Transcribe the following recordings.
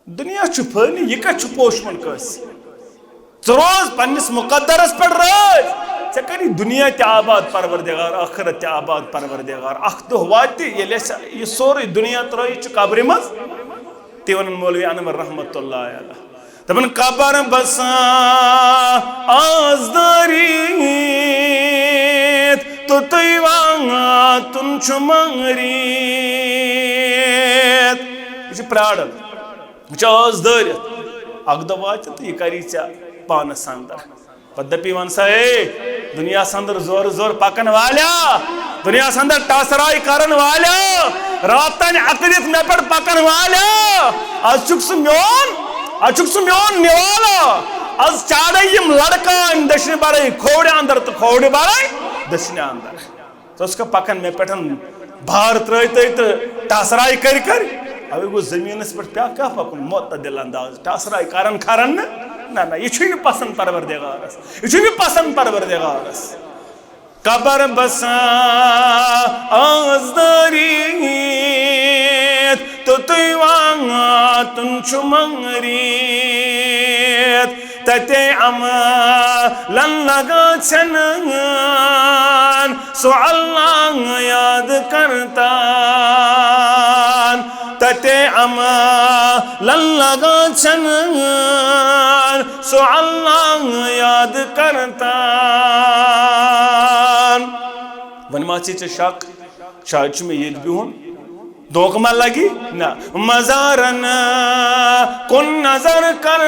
दुनिया फनी यह कत पोशमन कस रोज पन्निस मुकद्दरस पे रोज ऐ कर दुनिया त आबाद परवरदिगार आखिरत त आबाद परवरदिगार अख दह वात यह सोरे दुनिया त्रई कब्र मज ती वन मौलवी अनवर रहमतुल्लाह अलैह दपन कबर बसा आजदारी तो तुवा तुम मंगरी यह प्राड़न आज दरित अख दह वात तो यह करी पानस अंदर पे दपी वन सा दुनिया अंदर जोर जोर पकन वाल्या दुनिया अंदर टसराई करन वाल्या रात तान अकदित मे पे पकन वाल्या आज चुक सह मोन निवाला आज चाड़े यम लड़का दशने बरई खोड़ अंदर तो खोड़ बरई दशने अंदर तो पकन मे पे भार त्र तो टसराई कर अवे गो जमीनस पे क्या पकन मोतदिल अंदाज टसराई करन खरन ना ना यह पसंद परवरदिगारस यह पसंद परवरदिगारस कबर बसा आजदारी तो तुवा तुम मंगरी तते अमलन लगा सो अल्लाह याद करता तते अमलन लगा सो अल्लाह याद करता वन मा शक शायद मे ये बिहुन दोख मा लगी ना मजारन कुन नजर कर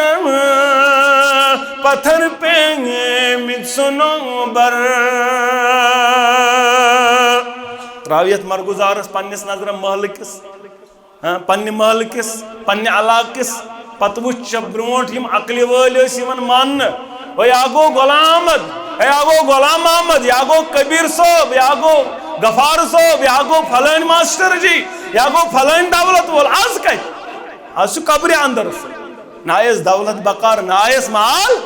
पत्थर पे मित सुनो बर त्रावियत मरगुजारस पन्निस नजर महल किस पन्ने महल किस पन्ने अलाक किस पत वुच ब्रोट यम अकल वल मान या गो गुलाम अहमद या गो कबीर सोब या गो गफार सोब या गो फलान मास्टर जी या गो फलान दौलत वोल आज कत आज कब्र अंदर नायस दौलत बकार नायस माल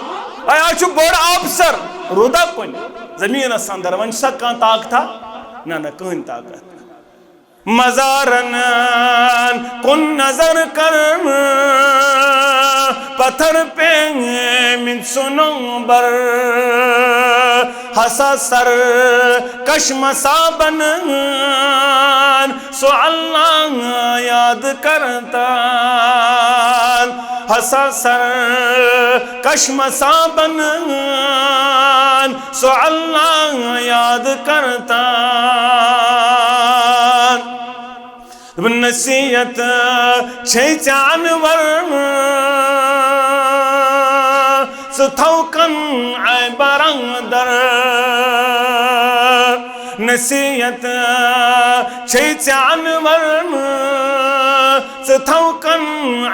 आज बड़ अफसर रुदा कुन जमीनस अंदर वन सा कह ताकता ना ना कहन ताकत मजारन कुन नजर कर पत्थर पे मिन सुनो बर हसा सर कशमसा बन सो अल्लाह याद करता हसा सर कशमसा बन सो अल्लाह याद करता नसीहत छे जानवर सुथौकन आय बरंदर नसीहत छे जानवर सुथौकन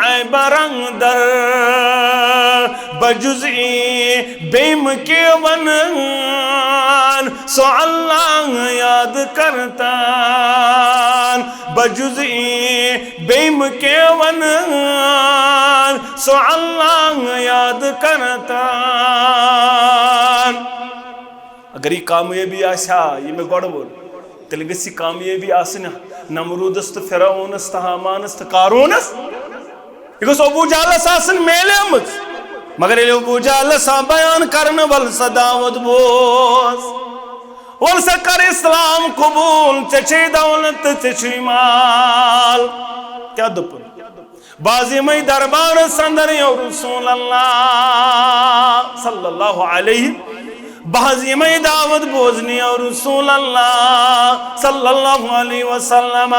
आय बरंदर बजुज़ी बेम के वन सो अल्लाह याद करता बजुज़ी बेम के वन सो अल्लाह याद करता अगर ये कामयाबी आशा ये मैं गड़ बोल तेल गसी कामयाबी आसना नमरूदस तो फिरौनस तो हामानस तो कारूनस यह गो अबू जालस आसन मेलेमत मगर ये अबू जालस बयान करन वल सदावत बोस वल सा कर इस्लाम कबूल चे दौलत चे माल क्या दुपुन बाजी मई दरबार संदर रसूल अल्लाह सल्लल्लाहु अलैहि बाजी मई दावत बोजनी और रसूल अल्लाह सल्लल्लाहु अलैहि वसल्लम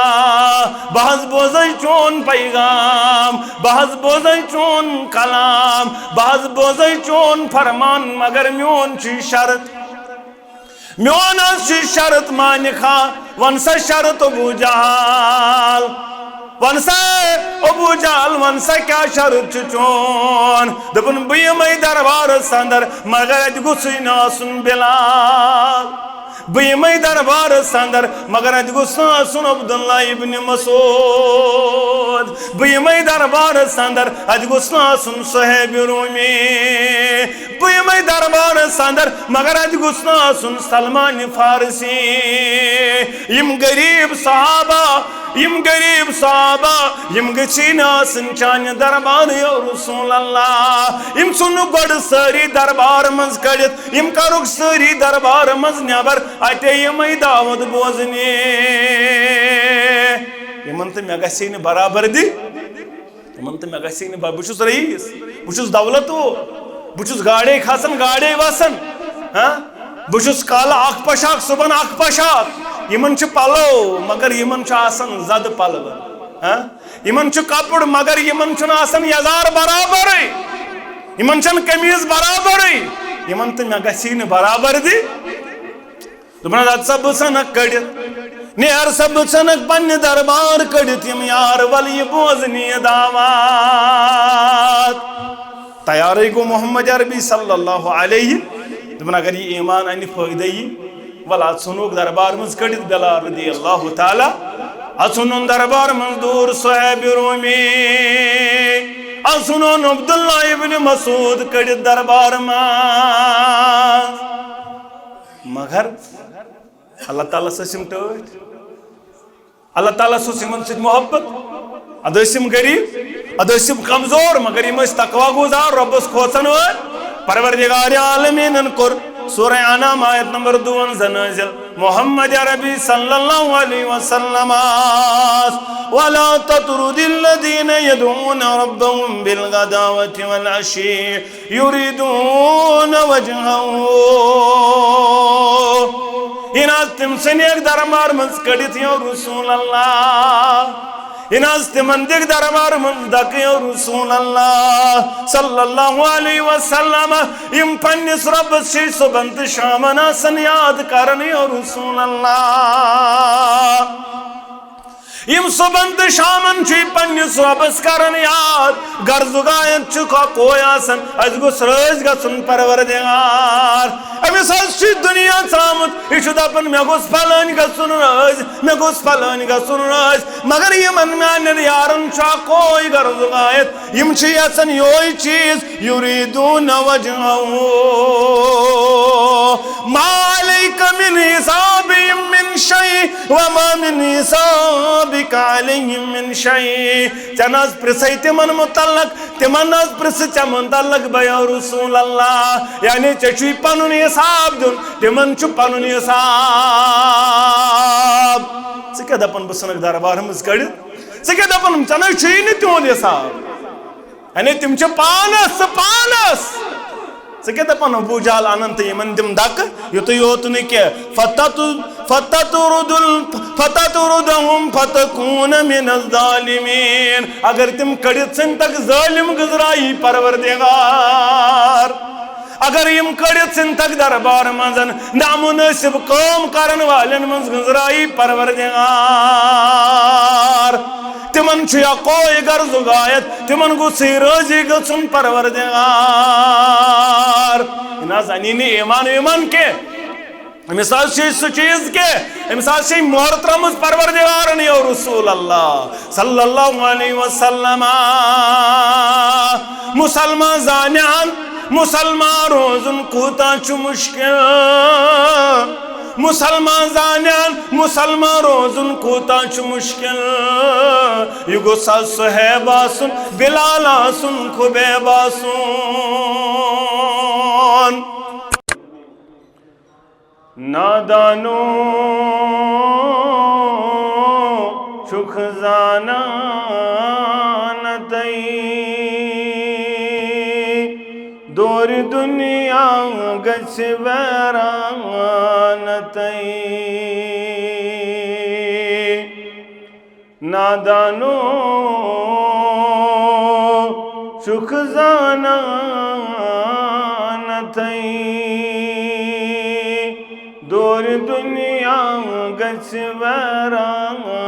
बहज बोझ चोन पैगाम बहज बोझ चोन कलाम बहज बोझ चोन फरमान मगर म्योन ची शर्त म्योन शरत मान खा वन सा शरत अबू जहाल वन सा अबू जहाल वन सा क्या शरत चोन दपन बई दरबार संदर मगर अज गुसन सुन बिलाल बई दरबार संदर मगर अज गुसन अब्दुल्लाह इब्न मसूद बई दरबार संदर अज गुसन सुहैब रूमी बई दरबार संदर मगर अज गुसन सलमान फारसी यम गरीब सहाबा यम गरीब साहबा यम गछिन आसन चान दरबार यो रसूल अल्लाह यम सुन गड सारी दरबार मज कड़ित यम करुक सारी दरबार मज नेबर अते यम दावत बोजने यमन तो मे गसी न बराबर दी यमन तो मे गसी न बहुस रईस बहुस दौलत वो बहुस गाड़े खसन गाड़े वसन हाँ बहुस कल अख पशाक सुबन अख पशाक यमन पलो मगर यमन जद पलव हाँ यमन कपड़ मगर यमन यजार बराबर यमन कमीज बराबर यमन तो मे गसी न बराबर दी दोपन अद सा बह कड़ित नेर सा बह पन्ने दरबार कड़ित यम यार वल यह बोजनी दावत तैयार गो मोहम्मद अरबी सल्लल्लाहु अलैहि दोपन अगर यह ईमान अन फायदे वल अद सुनोक दरबार मज कड़ित बिलाल रदी अल्लाह ताला अद सुनोन दरबार मज दूर सुहैब रूमी अद सुनोन अब्दुल्लाह इब्न मसूद कड़ित दरबार मज मगर अल्लाह ताला सम टट अल्लाह ताला यमन सत मोहब्बत अदम गरीब अदम कमजोर मगर यम तकवा गुजार रब्बस खोसन परवरदिगार आलमीन कोर सूरह अनाम आयत नंबर 52 नाज़िल मोहम्मद अरबी सल्लल्लाहु अलैहि वसल्लम वला ततरुदिल्लज़ीन यदऊन रब्बहुम बिलगदावति वल अशी युरिदून वजहहु इनाज तिम सनेक दरबार मज कड़ित यो रसूल अल्लाह इनाज तिमन दिग दरबार मज दक यो रसूल अल्लाह सल्लल्लाहु अलैहि वसल्लम यम पन्निस रब से सुबह तो शामन आसन याद करन यो रसूल अल्लाह यम सुबह तो शामन पन्निस रबस करन याद गर्जुगायन कोय आसन अज गोस रज गन परवरदिगार अमिस दुनिया चामुत यह दपान मे गोस फलान गन रज मे गोस फलान गन रज मगर यमन मान यारन कोई गर्जुगायत यम यसन योय चीज युरीदून वजहहु मा अलैका मिन हिसाबिहिम मिन शै व मा मिन हिसाबिका अलैहिम मिन शै चनाज प्रसै तिमन मुतल्लक तिमन नाज प्रस च मुतल्लक बया रसूल अल्लाह यानी चुई पनुन हिसाब दुन तिमन छु पनुन हिसाब क्या दपन बसनक दरबार मज कड़ित क्या दपन चना छुई न तिहुंद हिसाब यानी तिम च पानस क्या दपान अबू जहल अनंत यमन दिम दक युत योत न फततुरुदहुम फतकून मिनज़ ज़ालिमीन अगर तिम कड़ित सन तक जालिम गुजराई परवरदिगार अगर यम कड़ित सन तक दरबार मजन नामुनासिब काम करन वालन मज गुजराई परवरदिगार तिमन कोई गर्जुगायत तिमन गुस्से रोजी गन परवरदिगार ईमान ईमान के अमिस सह चीज के अमिस मोहर त्रम परवरदिगार यो रसूल अल्लाह सल्लल्लाहु अलैहि वसल्लम मुसलमान जानान मुसलमान रोजन कूता मुश्किल मुसलमान जानान मुसलमान रोजन कूता मुश्किल यह गोस सुहैब आसुन बिलाल आसुन खुबैब आसुन नादानो सुख जाना न दौर दुनिया गछ वैरान नादानो सुख जाना न दौर दुनिया गछ वैरान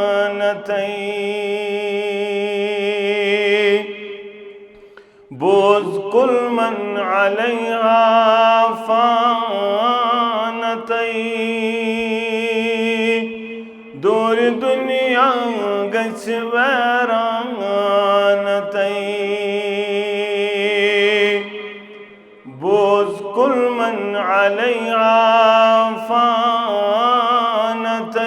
बोझ कुल मन अलैहा फानत दौर दुनिया गछ वैरान बोझ कुल मन अलैहा फानत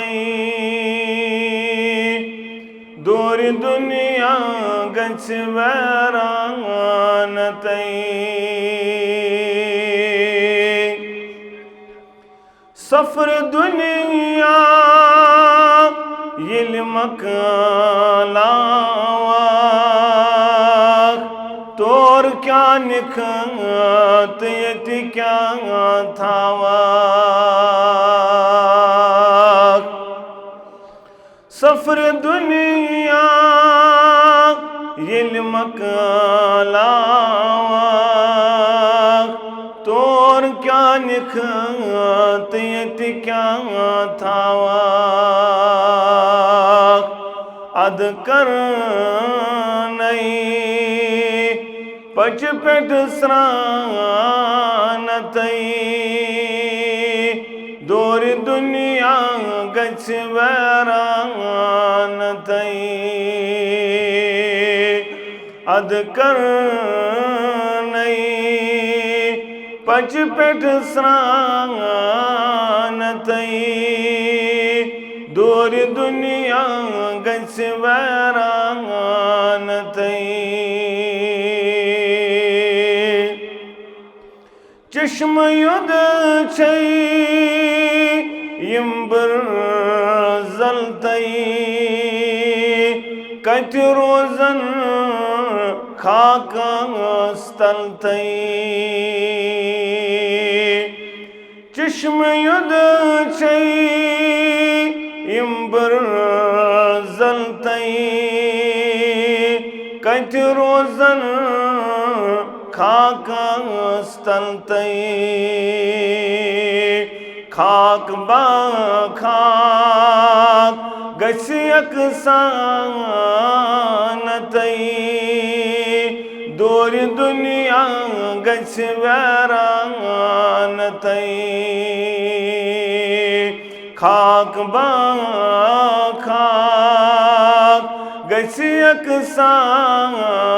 वैरान तई सफर दुनिया ये मकलावा तोर क्या निखत ये क्या थावा सफर दुनिया ये मकलावा तोर क्या निखत ये क्या थावा अद कर नहीं पच पेट स्रान तई दूर दुनिया गच वैरान तई अद कर नहीं पच पेट स्रान तई दूर दुनिया गच वैरान तई चश्म युद छै यम्बर जलतई कत रोजन खाक स्थलतई चश्म युद छै यम्बर जलतई कत रोजन खाक स्थलतई खाक बा खाक गसियक सानतई दूर दुनिया गच वैरान तई खाक बा खाक गसियक सानतई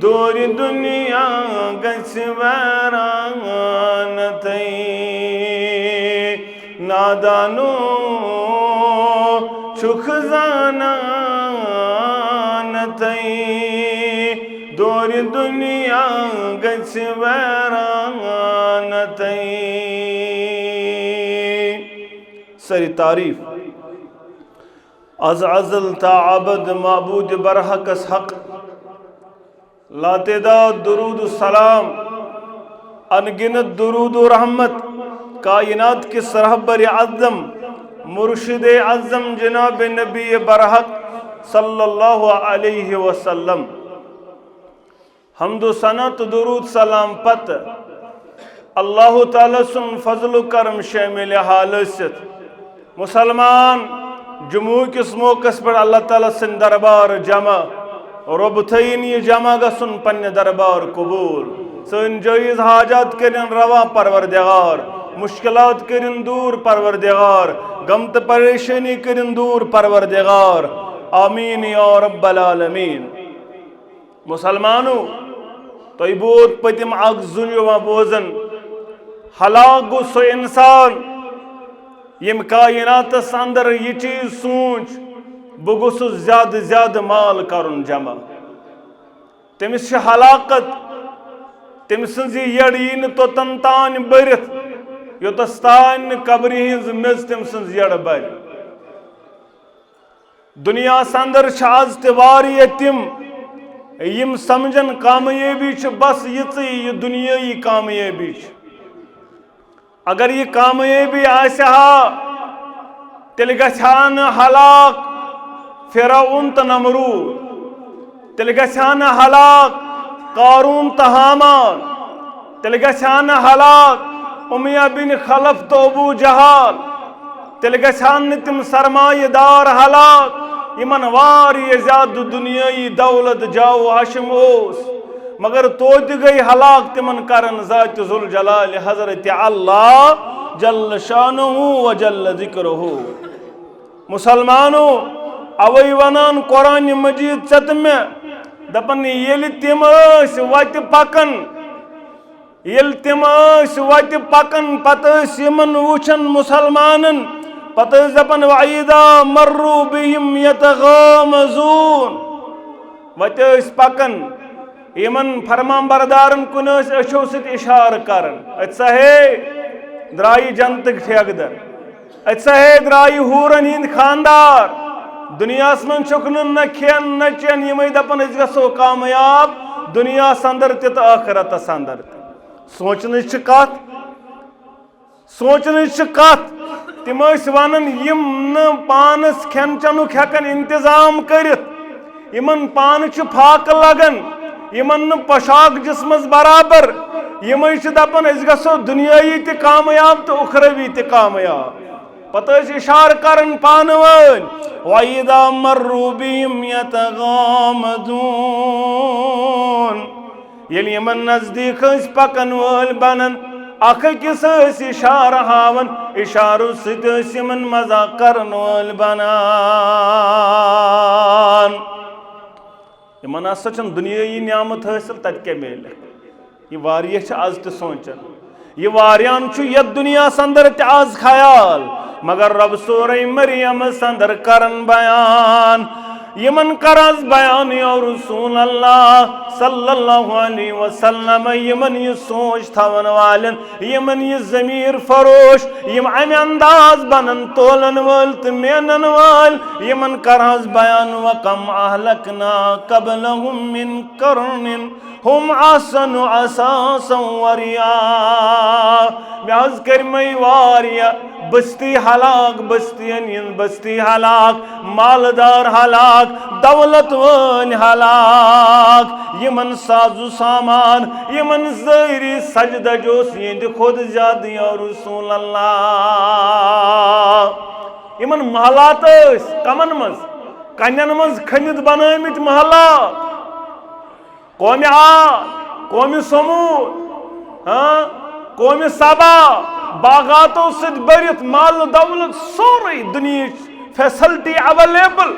दूर दुनिया गच वैरान तई नादानो छुख ज़ानान तई दूर दुनिया गच वैरान तई सरी तारीफ अज़ल ताबद माबूद बरहकस हक लातेदाद दुरूद सलाम अनगिनत दुरूद रहमत कायनात के सरहबर आज़म मुर्शिद आज़म जनाब नबी बरहक सल्लल्लाहु अलैहि वसल्लम हम्दो सनत दुरूद सलाम पत अल्लाह ताला सुन फजल करम शामिल हालसित मुसलमान जुमू किस मौकस पर अल्लाह ताला सिन दरबार जमा रब थीन यह जमा गसन पन्ने दरबार कबूल सन जायज़ हाजात करिन रवा परवरदिगार मुश्किलात करिन दूर परवरदिगार गम त परेशानी करिन दूर परवरदिगार आमीन या रब्बल आलमीन मुसलमानो तो बोध पतिम अख जुनवा बोजन हलाक गो सो इंसान यम कायनातस अंदर यह चीज सोच बह गोसुस ज्यादा ज्यादा माल करुन जमा तमिस हलाकत तम सज यड़ यी तोतन तान बरित योतस तान कब्र हिज मेज तम सज यड़ बर दुनिया अंदर आज तह तिम यम समझन कामयाबी बस ये दुनियाई कामयाबी अगर यह कामयाबी आहा तेल गहा हलाक फिरौन तो नमरूद तेल गहा हलाक कारून तो हामान तेल गहा हलाक उमैया बिन खलफ तो अबू जहाल तेल गहा तिम सरमायेदार हलाक यमन वारिया ज्यादा दुनियाई दौलत जाओ आशम ओस मगर तोत गई हलाक तिमन करन ज़ात ज़ुल जलाल हज़रत अल्लाह जल्ल शानुहु व जल्ल ज़िक्रुहु मुसलमानो अवै वनान कुरान मजीद चतमे दपन येल तिम वत पकन येल तिम वत पकन पत यमन वुचन मुसलमानन पत दपन वईदा मर्रू बिहिम यतगामज़ून वत पकन यमन फरमान बरदारन कुन अशो सत इशार करन अच्छा हे द्राई जनतक ठेकदर अच्छा हे द्राई हूरन हिंद खानदार दुनिया मन न खेन न चेन यम दपन गो कामयाब दुनिया अंदर तो आखरत अंदर सोचन कत तिम वन यम न पानस खेन चनुक हेकन इंतजाम करित यमन पान फाक लगन यमन न पोशाक जिस्मस बराबर यम दपन गो दुनियाई त कामयाब तो उखरवी त कामयाब पत इशार करन पान वन वईदा मर्रू बिहिम यतगामज़ून येल यमन नजदीक पकन वल बनन अकिस इशार हावन इशारों सत यमन मजा करन वल बनान यमन हसा दुनियाई नियामत हासिल तत क्या मिल यह वारिया आज तो सोचन यह वारियान यथ दुनिया अंदर त आज ख्याल मगर रब सूरह मरियम अंदर करन बयान यमन करस बयान और रसूल अल्लाह सल्लल्लाहु अलैहि वसल्लम यमन ये सोच थवन वालन यमन ये ज़मीर फरोश यम अमे अंदाज बनन तोलन वल तो मेनन वल यमन करस बयान वकम अहलकना क़ब्लहुम मिन क़ुरनिन हम अहसनु असासन वरिया म्याज करमई वारिया बस्ती हलाक बस्तियन बस्ती हलाक मालदार हलाक दौलत वन हलाक यमन साजु सामान यमन ज़ाहिरी सजदा जोस यंद खुद ज्यादा या रसूल अल्लाह यमन महलात कमन मज कन्यन मज खनित बनामित महलात कौम आद कौम समूद कौम सबा बागातों से बरित माल दौलत सोरे दुनिया फैसिलिटी अवेलेबल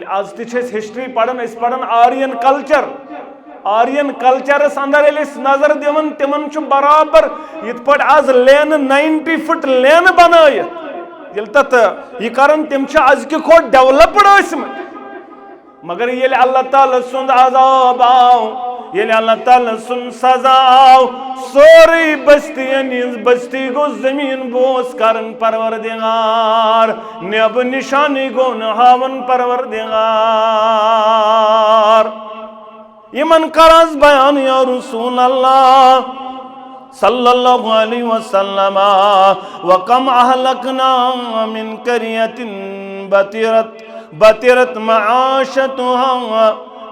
आज हिस्ट्री पढ़न आर्यन कल्चरस अंदर नजर दिवन तिमन बराबर यथ पे आज लेन 90 फुट लेन बनायत तथ यह करन तिम अजक खोट डेवलप्ड मगर ये अल्लाह ताला सुंद अजाब आओ ये अल्लाह ताला सुन सजा आओ सोरी बस्ती गो जमीन बोस करन परवरदिगार नेब निशानी गो नहावन परवरदिगार यमन करस बयान या रसूल अल्लाह सल्लल्लाहु अलैहि वसल्लम वकम अहलकना मिन करियतिन बतिरत माशतुहा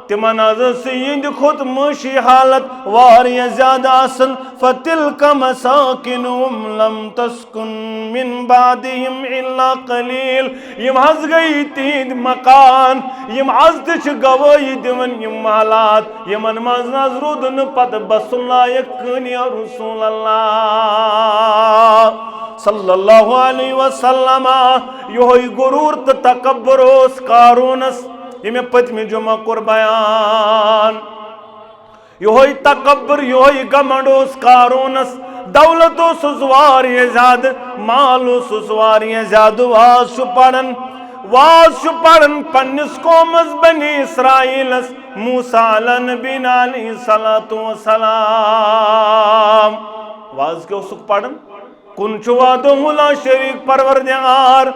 तिमन यंद खुद मुशी हालत वारिया ज्यादा असल फतिलका मसाकिनुहुम लम तस्कुन मिन बादिहिम इल्ला कलील यम हज गई तीन मकान यम आज त गवाही दिवन यम हालात यमन मज नज रुदन पत बसन लायक कनिया रसूल अल्लाह सल्लल्लाहु अलैहि वसल्लम योही गुरूर तो तकब्बुर ओस कारूनस यमे पतमे जुमा कोर बयान योही तकब्बुर योही घमंड ओस कारूनस दौलत ओस वारिया ज्यादा माल ओस वारिया ज्यादा वाज पढ़न पन्निस कौमस बनी इसराइलस मूसा अला नबी अलैहिस्सलातु वस्सलाम वाज के ओसुक पढ़न कुनचुवादो मुला शरीक परवरदिगार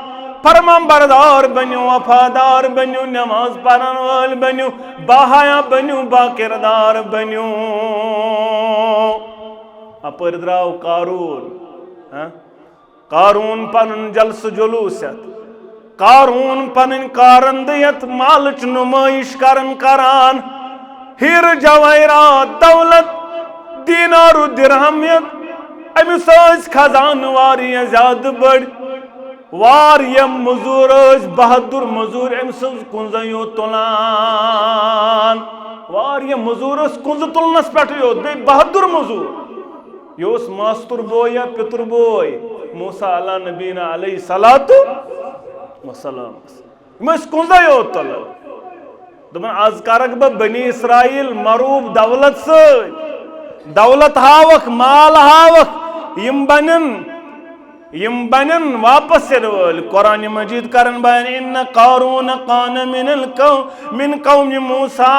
फरमान बरदार बन्यो वफादार बन्यो नमाज पढ़न वाल बन्यो बाहया बन्यो बाकिरदार बन्यो अपर द्राव कारून पन जलस जुलूसत कारून पन कारंदियत मालच नुमाइश करन करान हिर जवाहरात दौलत दीनारु दिरहमियत अमिस खजान वारिया ज्यादा बड़ वारिया मजूर बहादुर मजूर अमिस कुंज यो तुलान वारिया मजूर कुंज तुलनस पे योत बे बहादुर मजूर योस मास्तुर बोय या पितुर बोय मूसा अला नबीना अलैहिस्सलातु वस्सलाम इमस कुंज योत तुल दपन आज करक ब बनी इसराइल मरूब दौलत से दौलत हावक माल हावक यम बनन यम बनन वापस वल कुरान मजीद करन बयान इन कारून कान मिन कौम मूसा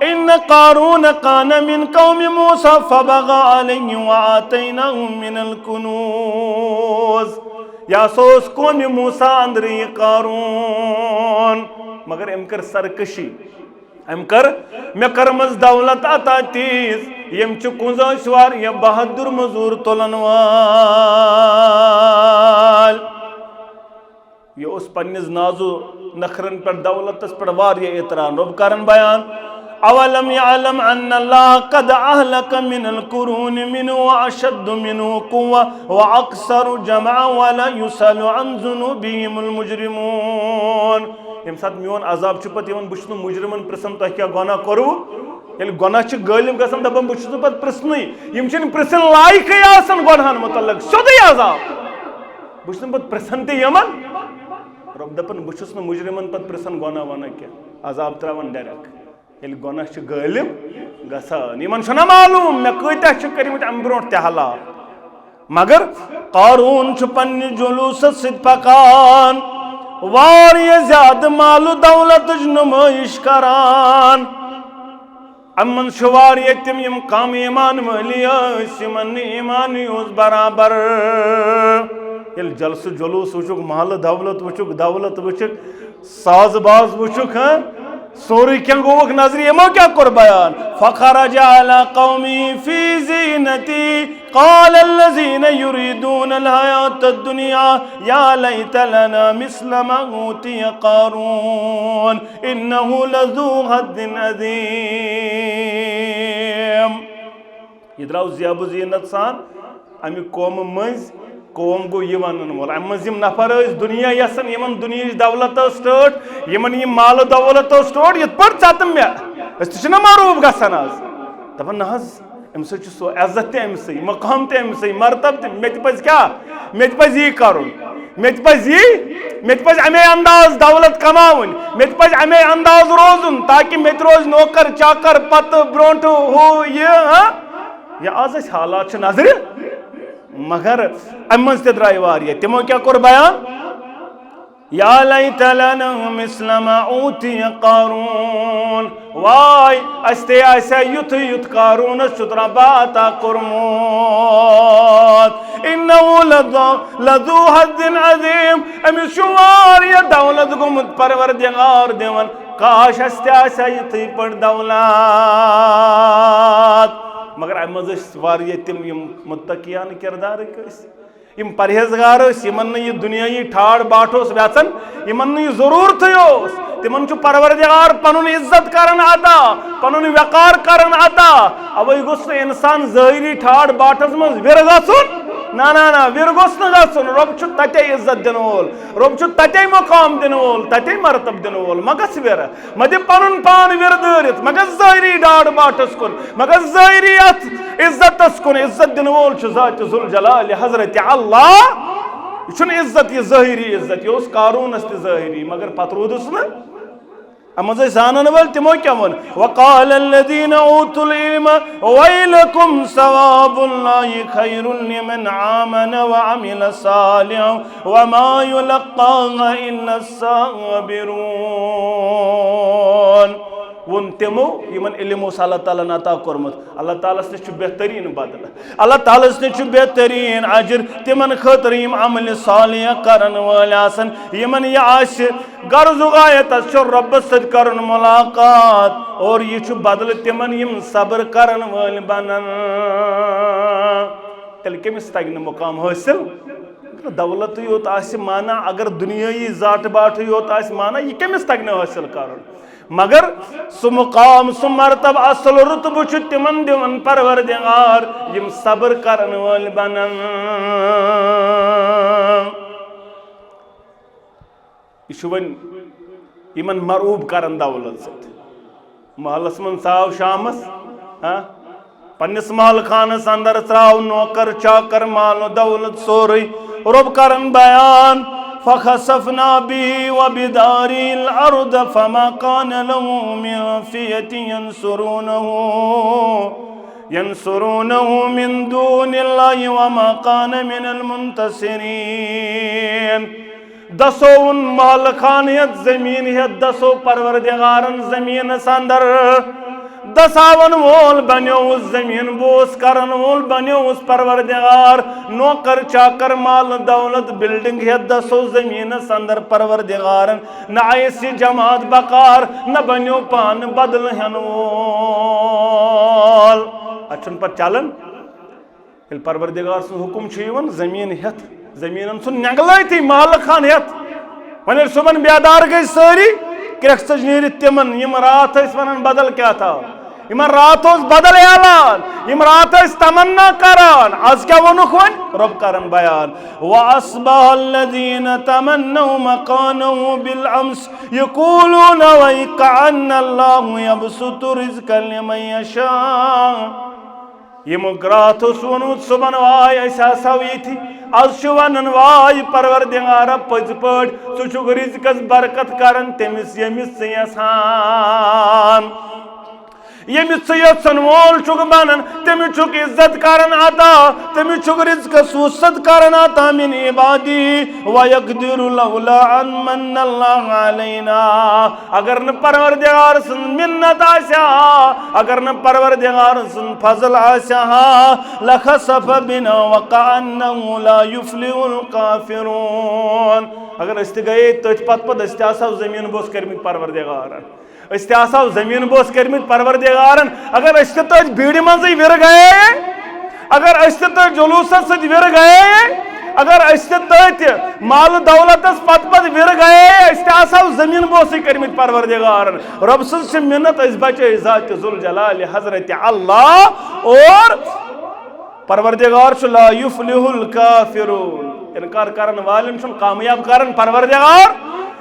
इन कारून कान मिन कौम मूसा फबगा अलैहि व आतैनाहु मिनल कुनूज या सोस कौम मूसा अंदर ये कारून मगर एम कर सरकशी अम कर मे करमस दौलत अता तीस यम कुंजवार या बहादुर मजूर तुलन वाल ये उस पन्निस नाजु नखरन पर दौलतस पर वारिया इतरान रब करन बयान अवलम यअलम अन्न अल्लाह कद अहलक मिनल कुरून मिनु अशद्दु मिनु कुव्वा व अक्सरु जमा वला युसलु अन जुनुबिहिमुल मुजरिमून यम साथ मियोन अजाब छु पत यमन बुछनु मुजरिमन प्रसम त क्या गुनाह करू यदि गुनाह छु गालिम गसन दबम बुछनु पत प्रश्नई यम छिन प्रश्न लायक आसन गुनाहन मुतल्लक सोदे अजाब बुछनु पत प्रश्न ते यमन रब दपन बुछुस न मुजरिमन पत प्रश्न गुनाह वना क्या अजाब त्रावन डायरेक्ट यदि गुनाह छु गालिम गसन यमन छना मालूम मे कयता छु करिमत अम ब्रोट ते हालात मगर कारून छु पन्नि जुलूस सिद पकान वारिया ज्यादा मालू दौलत नुमाइश करान अमन शुवारिया तिम यम काम ईमान वलियमन ईमान बराबर ये जलस जुलूस वुचुक माल दौलत वुचुक साज बाज वुचुक सोरी क्या गोवक नजर यमो क्या कर बयान फखरज अला कौमी फी ज़ीनती क़ाल अल्लज़ीन युरीदून अल हयात अद-दुनिया या लैत लना मिस्ल मा ऊतिय क़ारून इन्नहु लज़ू हद्दिन अज़ीम ये द्राव ज़ियाबु ज़ीनत सान अमि कौम मज कौम गो ये वन वोल अम मज नफर दुनिया यसन यमन दुनिया दौलत स्टोट यमन ये माल दौलत स्टोट ये पर चातम मे अस मारूफ गसन आज दपन न अम सो इज्जत ते अम सही मकाम ते अम सही मरतब ते मे पज क्या मे पज यी करुन मे पज अमे अंदाज दौलत कमावन मे पज अमे अंदाज रोजुन ताकि मे रोज नौकर चाकर पत ब्रोट हो ये आज हालात नजर मगर अमन ते द्राय वारिया तिमो क्या कोर बयान या लैत लना मिस्ल मा ऊतिय क़ारून वाय अस्ते आसा युथ युथ क़ारून सुतरा बाता कुरमोत इन्नहु लज़ू हद्दिन अज़ीम अमि शुवारिया दौलत गुमुत परवरदिगार देवन काश अस्ते आसा युथ पर दौलत मगर अमज वारिया तिम यम मुत्तकियान किरदार यम परहेजगार यमन यह दुनियाई ठाड़ बाट वेचन यमन यह जरूरत तिमन परवरदिगार पनुन इज्जत करन अता पनुन वकार करन अता अवै गोस इंसान ज़ाहिरी ठाड़ बाटस मज विर गछुन ना ना ना विर गोस न गछुन रब छु तते इज्जत दिन वोल रब छु तते मकाम दिन वोल तते मरतब दिन वोल मगस विर मदे पनुन पान विर दरित मगर ज़ाहिरी ठाड़ बाटस कुन मगर ज़ाहिरी इज्जतस कुन इज्जत दिन वोल छु ज़ात जुल जलाल हजरत अल्लाह ये इज्जत ये ज़ाहिरी इज्जत ये कारून ज़ाहिरी मगर पत रूदस न अमज जानन वल तिमो क्या वन वक़ाल अल्लज़ीना ऊतुल इल्म वैलकुम सवाबुल्लाहि खैरुल लिमन आमन व अमिल सालिहन व मा युलक़्क़ाहा इल्ला अस्साबिरून वोन तिमो यमन इल्म अल्लाह ताला अता कोरमत अल्लाह ताला से बेहतरीन बदल अल्लाह ताला से बेहतरीन अजर तिमन खतर यम अमल सालिह करन वाल आसन यमन ये आस गर्ज गायत रब सद करन मुलाकात और ये बदल तिमन यम सब्र करन वाल बनन तेल कमिस तगन मुकाम हासिल दौलत योत आस माना अगर दुनियाई जाट बाट योत आस माना ये कमिस तगन हासिल करन मगर सु मुकाम सु मरतब असल रुतब तिमन दिवन परवरदिगार यम सब्र करन वाल बनन वन यमन मरूब करन दौलत सत महलस मन साव शामस पन्निस महल खानस अंदर त्राव नौकर चाकर मालो दौलत सोरई रब करन बयान फखसफना बिही व बिदारिल अर्द फमा कान लहु मिन फियतिन यंसुरूनहु यंसुरूनहु मिन दूनिल्लाहि वमा कान मिनल मुंतसिरीन। दसो उन माल खान यत जमीन यत दसो परवरदिगारन जमीन अंदर दसावन वोल बनो उस जमीन बोस करन वोल बनो उस परवरदिगार। नौकर चाकर माल दौलत बिल्डिंग यत दसो जमीन अंदर परवरदिगारन न आयसी जमात बकार न बनो पान बदल हन वोल। अच्छन पर चलन परवरदिगार सुन हुकुम जमीन हेत जमीन सुन नगलती माल खान हेत वन सुबह बेदार गई सारी क्रक्स नीर तिमन यम रात वन बदल क्या था इन रात बदल ऐलान यम रात तमन्ना करान आज क्या वनुख वन रब करन बयान वअस्बहल्लज़ीन तमन्नौ मकानहु बिलअम्स यक़ूलून वकअन्नल्लाहु यबसुतु रिज़्क़ लिमन यशा। यम रात वोनुत सुबह वाय ये आज वन वाय परवरदिगार पज पट सुह रिज़्क़स बरकत करन तमिस यमिस यसान यमिस यसन वोल बनन तमिस इज्जत करन अता तमिस रिज़्क़स वसत करन अता मिन इबादी वयक़दिरु लौला अन मन्नल्लाहु अलैना। अगर न परवरदिगार सुन मिन्नत आसा अगर न परवरदिगार सुन फजल आसा लखसफ बिना वकअन्नहु ला युफ्लिहुल काफिरून। अगर अस्त गए तथ पत जमीन बोस कर्मित परवरदिगारन जमीन बोस कर्मित परवरदिगारन। अगर तथ भीड़ मज विर गए अगर तथ जुलूस विर गए अगर तथ माल दौलत पत विर गए जमीन बोस कर्मित परवरदिगारन। रब सज मिन्नत बचे ज़ात ज़ुल जलाल हजरत अल्लाह और परवरदिगार ला युफ्लिहुल काफिरून। इनकार करन वालन कामयाब करन परवरदिगार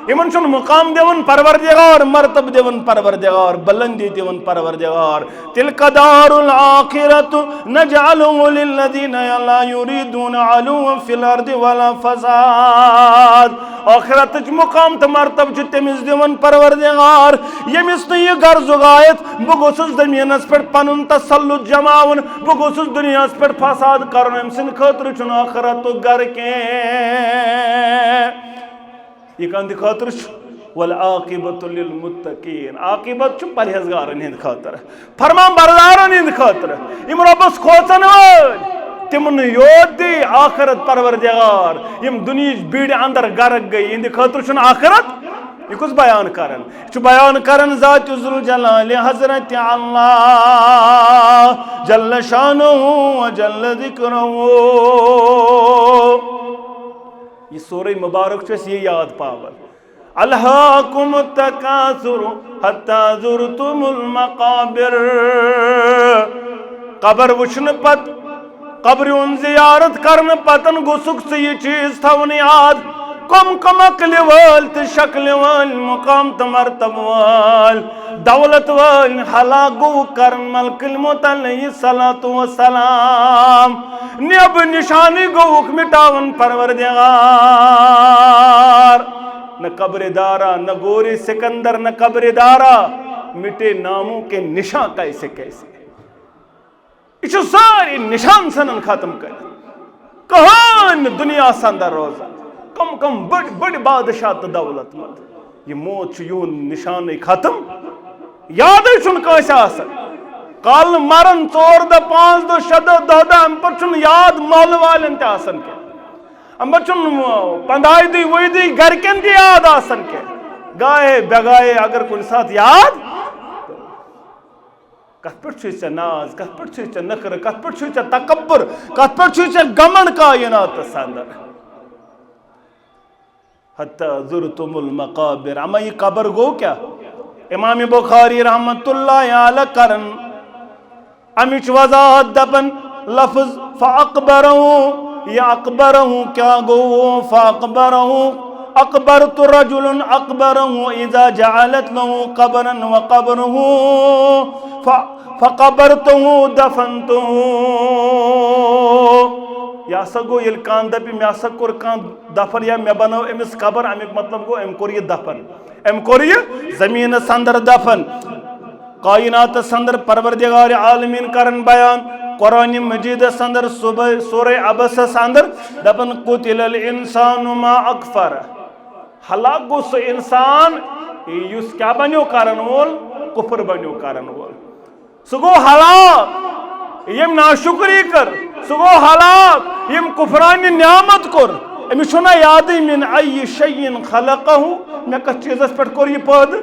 इमन मुकाम दिवन परवरदिगार मर्तब दिवन परवरदिगार बुलंदी दिवन परवरदिगार। तिलका दारुल आखिरतु नजअलुहु लिल्लज़ीना ला युरीदूना अलुव्वन फिल अर्दि वला फसाद। आखिरत मुकाम तो मर्तब तमिस दिवन परवरदिगार यमिस न यह गर्जुगायत बह गोसुस जमीनस पे पनुन तसल्लुत जमावन बह गोसुस दुनियास पे फसाद करन अम सद खतर आखिरत गर के यह कंद खतर वल आकिबतु लिल मुत्तकीन आकिबत परहेजगारन हिंद खतर फरमान बरदारन हिंद खतर यम रबस खोचन वल तिमन योत दी आखिरत परवरदिगार यम दुनिया बीड़ अंदर गर्क गई इंद खतर आखिरत यह कुछ बयान करन ज़ात ज़ुल जलाल हजरत अल्लाह जल्ल शानुहु व जल्ल ज़िक्रुहु। ये सूरह मुबारक ये याद पावन अलहाकुम तकासुर हत्ता ज़ुरतुमुल मकाबिर। कबर वुचन पत कब्र जियारत करन पतन गुसुक से ये चीज थवन याद कम अकल वाल तो शक्ल वाल मुकाम तो मर्तब वाल दौलत वाल हला गो करन मलकिल मुतल सलातु व सलाम नब निशानी गौक मिटावन परवरदिगार। न कब्र दारा न गोरे सिकंदर न कब्र दारा मिटे नामों के निशान कैसे कैसे इस सारी निशान सनन खत्म कर कहान दुनिया संदर रोजा कम बड़ बादशाह तो दौलत मत ये मौत यून निशान खत्म याद कल मरन 4 दह 5 दह 6 दह 10 दह अम पे याद मोल वालन तन के अम पे 15 दी 20 दी गरकन ती याद के गाए बेगाए अगर कुछ साथ याद कत पे नाज कत पे नखर कत पे तकब्बुर कत पे गमन कायनात अंदर हत्ता ज़ुरतुमुल मकाबिर। अमा ये कबर गो क्या इमाम बुखारी रहमतुल्लाह अलैह करन अमिच वजाहत दपन लफ्ज फ़अक़बरहु या अक़बरहु क्या गो फ़अक़बरहु अक़बरतु रजुलन अक़बरहु इज़ा जअलत लहु क़ब्रन व क़ब्रुहु फ़क़बरतुहु दफ़नतुहु। यह गो ये कान दपि मे कोर कान दफन या मे बनो अमिस कबर अमिक मतलब गो अम कोर यह दफन अम कोर यह जमीन अंदर दफन कायनात अंदर परवरदिगार आलमीन करन बयान कुरान मजीद अंदर सूरह अबस अंदर दपन कुतिलल इंसानु मा अकफर हलाक गो सो इंसान युस क्या बनो करन वोल कुफर बनो करन वोल सो गो हलाक यम नाशुक्री कर सो गो हलाक यम कुफरान नियामत कोर अमिस छुना याद मिन अय्यि शैइन खलकहु मे कस चीजस पे कोर यह पैद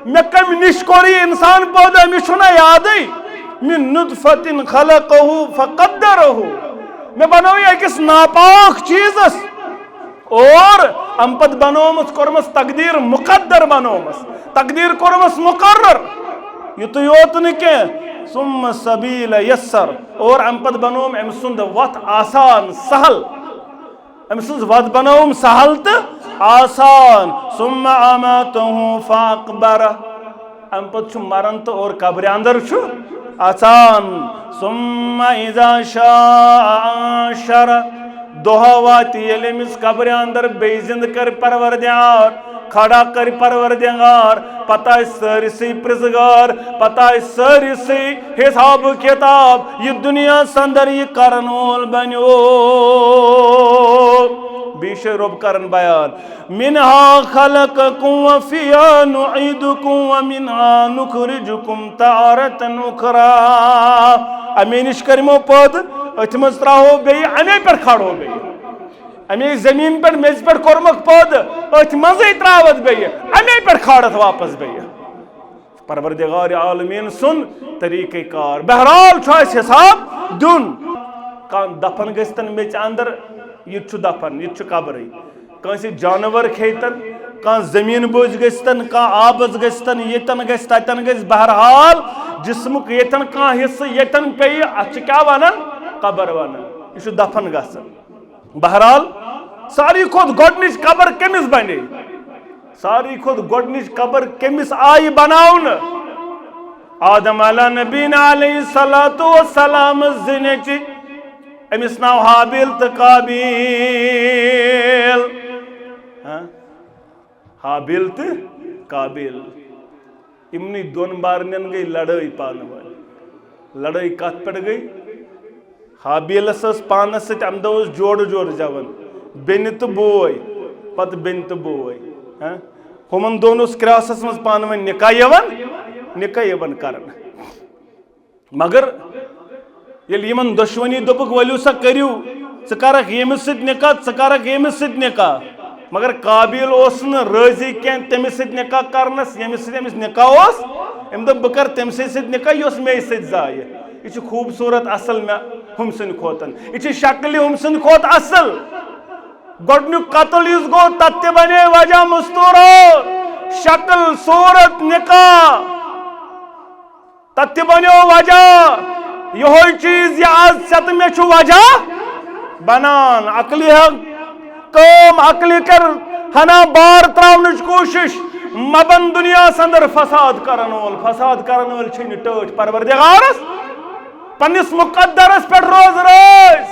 मे कम निश कोर यह इंसान पैद अमिस छुना याद मिन नुतफतिन खलकहु फकद्दरहु मे बनो अकिस नापाक चीजस और अम पत बनोमस कोरमस तकदीर मुकद्दर बनोमस तकदीर कोरमस मुकर्रर युत योत न के सुम्म सबील यस्सर और अम पत बनोम अम सुंद वत आसान सहल अम सुंद वत बनोम सहल तो आसान सुम्म अमातहु फअकबर अम पत छु मरन तो और कब्र अंदर छु आसान सुम्म इज़ा शाअ अंशर दोहा वाती यमिस कब्र अंदर बेजिंद कर परवरदिगार खड़ा कर परवरदिगार पता सारिसी प्रिजगार पता सारिसी हिसाब किताब ये दुनिया संदर ये करन वोल बनो बीश रब करन बयान मिनहा खलककुम व फिहा नुईदुकुम व मिनहा नुखरिजुकुम तारतन उखरा अमीनिश करमो पद अथमस त्राहो बे अमे पर खड़ो बे अमे जमीन पर मेज पर कोरमक पद अथमस त्रावत बे अमे पर खड़त वापस बे परवरदिगार आलमीन सुन तरीके कार बहरहाल छ हिसाब दुन कान दफन गस्तन मेच अंदर ये दफन ये कब्र कंस जानवर खेतन कह जमीन बोझ गस्तन कह आबस गस्तन यतन गस ततन गस बहरहाल जिस्मुक यतन कह हिस्स यतन पे अत क्या वनान कब्र वनान यह दफन गसन बहरहाल सारी खुद गोडनिच कब्र कमिस बने सारी खुद गोडनिच कब्र कमिस आई बनाउन आदम अला नबीना अलैहिस्सलातु वस्सलाम जिनेची अमिस नाव हाबिल तो काबिल हाबिल तो काबिल इमनी दोन बारन गई लड़ाई पान वाली लड़ाई कत पे गई हाबिलस पानस सम दह जोड़ जोड़ जवन बेन तो बोय पत बेन तो बोय हुमन दोन क्रासस मज पान वन निकाह यवन कर मगर यमन दुश्मनी दोपक वलियो सा करू क यमिस निकाह क यमिस निकाह मगर काबिल राजी कह तमिस निकाह करनस यमिस निकाह अम दप बह कर तम निकाह यह मे जाय यह खूबसूरत असल मे हम सद खोतन यह शक्ल हम सद खोत असल गोडनुक कत्ल इस गो तत बने वजह मुस्तूरो शक्ल सूरत निकाह तत बनो वजह यो चीज यह आज सत मे वजह बनान अकली कम अकली कर हना बार त्रावन कोशिश मबन दुनिया अंदर फसाद करन वोल टोट परवरदिगारस पन्निस मुकद्दरस पे रोज रोज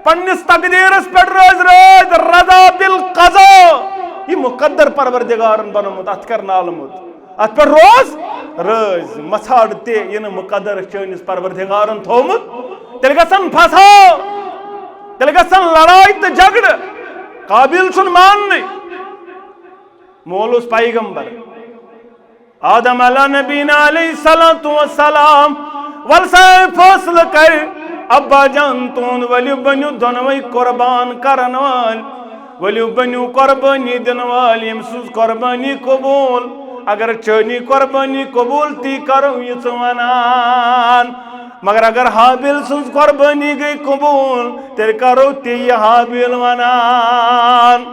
पन्निस तकदीरस पे रोज रोज रजा बिल कज़ा ये मुकद्दर परवरदिगारन बनमुत अत कर नालमुत अत पे रोज रोज मछाड़ ते इन मुकद्दर चनिस परवरदिगारन थोमुत तेल गसन फसाद तेल गसन लड़ाई तो झगड़ काबिल छुन मानने मोलुस पैगंबर आदम अला नबीना अलैहिस्सलातु वस्सलाम वल से फैसल कर अब्बा जान तोन वलि बनु दोनवई कुर्बान करन वाल वलि बनु कुर्बानी दिन वाल यमसुस कुर्बानी कबूल अगर चनी कुर्बानी कबूल ती करो ये वनान मगर अगर हाबिल सुन कुर्बानी गई कबूल तेरे करो ती हाबिल वनान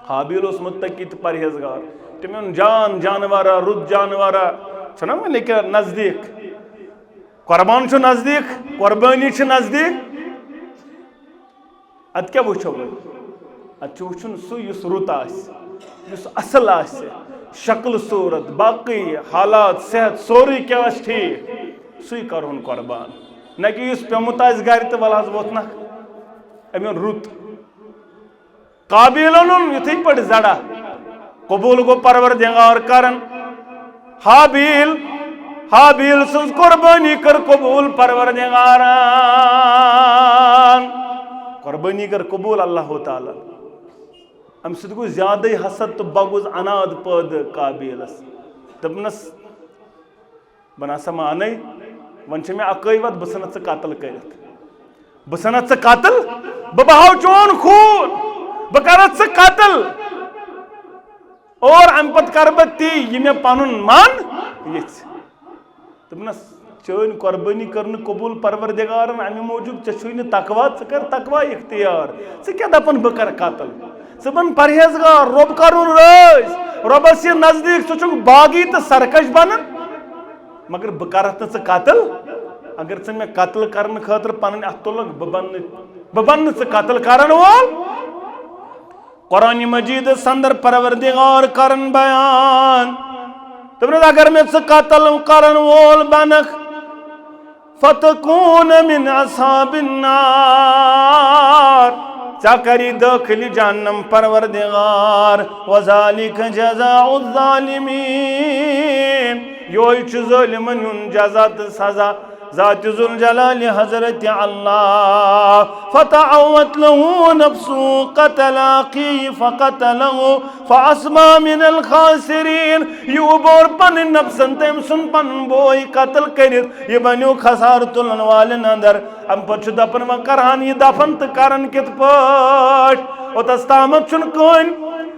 हाबिल उस मुत्तकी तो परहेजगार तमें जान जानवरा रुद जानवरा छना मन के नजदीक कुर्बान छु नजदीक कुर्बानी छु नजदीक अत क्या वुचो अत वुचुन सु युस रुत युस असल शक्ल सूरत बाकी हालात सेहत सोरी क्या ठीक सु करहुन कुर्बान न कि इस पेमुत गर तो वल वोत न अमिन रुत काबिल युथे पे जड़ा कबूल गो परवरदिगार करन हाबिल हाबील सज कुर्बानी कर कबूल परवरदिगारान कुर्बानी कर कबूल अल्लाह ताला अम सद गो ज्यादा हसद तो बगुज अनाद पद काबिलस दपनस बना माने वन मे अकई वत बह सनत कतल कर बह सनत कतल बह बहाव चोन खून बह कर कतल और अम पत कर बह ती मे पन मन ये दपनस चन कुर्बानी कर कबूल परवरदिगारन अमे मूजूब चे तकवा कर तकवा इख्तियार क्या दपन बह कर कतल बन परहेजगार रब कर रबस यह नजदीक सह बागी तो सरकश बन मगर बह कर कतल अगर मे कतल कर खतर पन अथ तुलक बह बन कतल करन वोल कुरान मजीद संदर परवरदिगार करन बयान तबन अगर मे कतल करन वोल बनख फतकून मिन अस्हाबिन्नार चा करी दाखिल जहन्नम परवरदिगार वज़ालिक जज़ाउज़ ज़ालिमीन योई छु ज़ालिमन हुन जज़ा त सज़ा ज़ात ज़ुल जलाल हज़रत अल्लाह फ़तअव्वत लहू नफ्सु क़तल अख़ी फ़क़तलहू फ़अस्बा मिनल ख़ासिरीन यू बोर पन नफ्सन तम सुन पन बोय कत्ल करित ये बन्यो खसार तुलन वालन अंदर अम पछ दफन व करहान ये दफन त करन कित पट ओतस तामत छुन कोन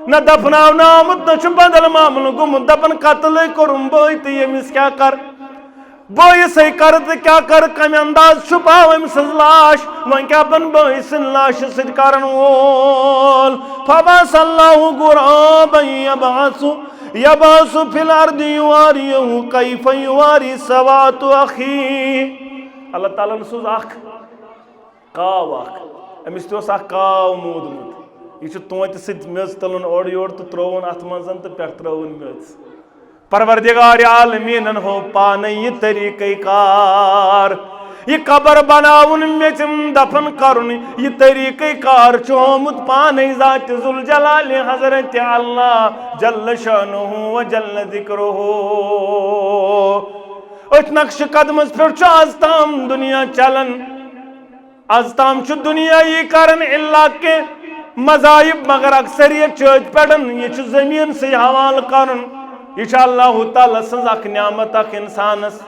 न दफनाव नामत न छु बदल मामल गुम दफन कत्ल करुम बोय त यमिस क्या कर बोई सही कर तो क्या कर कम अंदाज छुपाव अमसज लाश वन क्या बन बोई सन लाश सद करन वोल फबसल्लाहु गुराबन यबासु फिल अर्दि युवारियहु कैफ युवारी सवातु अखी अल्लाह ताला न सोज अख काव अख अमिस तो काव मोदमुत यह तोत सत मेज तलन ओर योर तो त्रोवन अथ मजन तो पे त्रोवन मेज परवरदिगार आलमीन हो पान ये तरीक़े कार ये कबर बनाउन मे दफन करुन ये तरीक़े कार चोमुत पान ज़ात ज़ुल जलाल हज़रत अल्लाह जल्ल शानुहु व जल्ल ज़िक्रुहु उस नक्श कदमस पे आज ताम दुनिया चलन आज ताम दुनिया ये करन इल्ला के मज़ाहिब मगर अक्सरियत चोज पेड़न ये जमीन से हवाल करन यह अल्लाह ताला सज अख नियामत अख इंसानस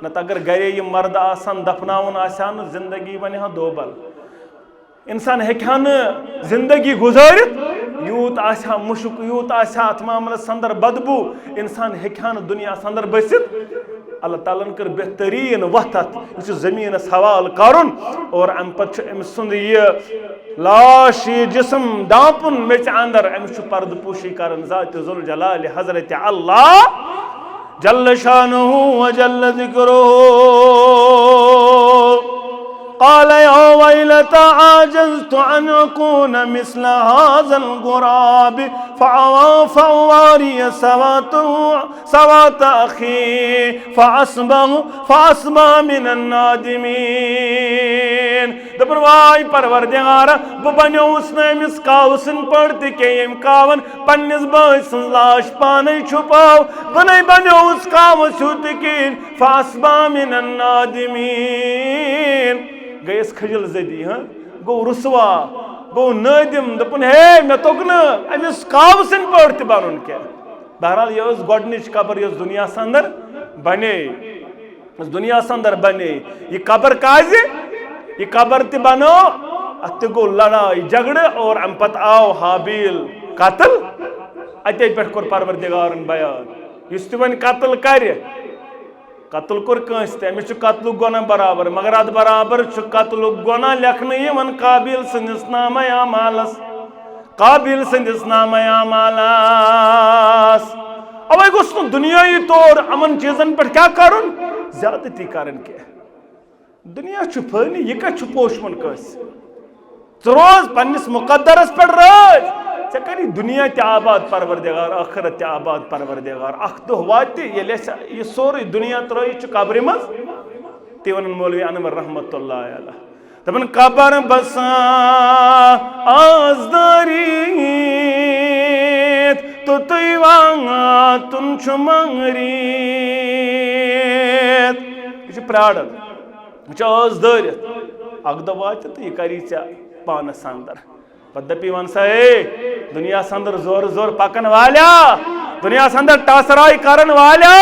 नत अगर गरे ये मर्द आसान दफनावन आसान जिंदगी बन दोबल इंसान हेक्या जिंदगी गुजारित यूत आशा मुशक यूत आशा अथ मामलस अंदर बदबू इंसान हेक्या दुनिया अंदर बसित अल्लाह ताला कर बेहतरीन वत यह जमीनस हवाल करुन और अम पे अम्स यह लाश ये जिसम दापुन मे अंदर अम्स पर्द पोशी कर ज़ात ज़ुल जलाल हज़रत अल्लाह जल्ल शानुहु व जल्ल ज़िक्रुहु क़ाल या वैलता आजज़्तु अन अकून मिस्ल हाज़ल गुराब फ़अवारी सवात अख़ी फ़अस्बा मिनन नादिमीन दपन वाय परवरदिगार बह बन्योस न अमिस कावसन पड़त के यम कावन पन्निस बाय सं लाश पाने छुपाव बन बन्योस कावस हुत किन फ़अस्बा मिनन नादिमीन गयस खजल जदी हाँ गो रुसवा गो नदिम दपन हे मे तोग न अमिस कावसन पड़त बनुन क्या बहरहाल यह गोडनिच कबर यह दुनिया अंदर बने दुनिया अंदर बने यह कबर काज यह कबर त बनो अत गो लड़ाई झगड़ और अम पत आव हाबील कत्ल अते पे कोर परवरदिगारन बयान इस वन कत्ल कर कत्ल कोर कंस अमिस कत्ल गुना बराबर मगर अत बराबर कत्ल गुना लेखन यन काबिल सन्दस नामा आमालस काबिल सन्दस नामा आमालस अवे गोस दुनियाई तौर अमन चीजन पे क्या करुन ज्यादती करन क्या दुनिया फनी यह कत पोशमन कस रोज पन्निस मुकद्दरस पे रोज ऐ करी दुनिया त आबाद परवरदिगार आखिरत त आबाद परवरदिगार अख दह वात यह सोरे दुनिया त्रयित कब्र मज ते वन मौलवी अनवर रहमतुल्लाह अलैह दपन कबर बसा आजदारी तो तुम मंगरी प्राड़न वस दरित अख दो वात तो यह करी पानस अंदर पत दपी वन सा दुनिया अंदर जोर जोर पकन वाल्या दुनिया अंदर टसराई करन वाल्या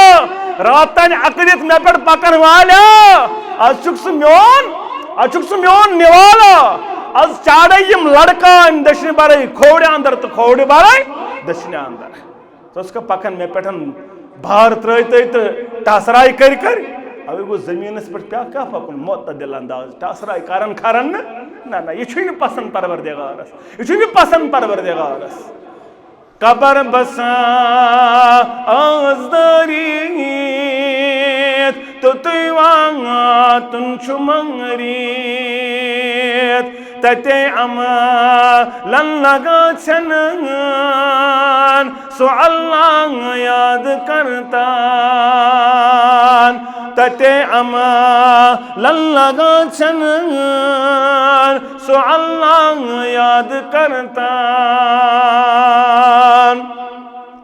रात तान अक दित मे पे पकन वाल्या आज सह मोन निवाला आज चाड़े यम लड़का दशन बरई खोड़ अंदर तो खोड़ बरई दशन अंदर तो पकन मे पे भार तो टसराई कर अवे गो जमीनस पे क्या पकुन मोतदिल अंदाज टसराई करन खरन ना यह पसंद परवरदिगारस यह पसंद परवरदिगारस कबर बसा आजदारी तो तुम मंगरी तते अमलन लगा सो अल्लाह याद करता तते अमलन लगा सो अल्लाह याद करता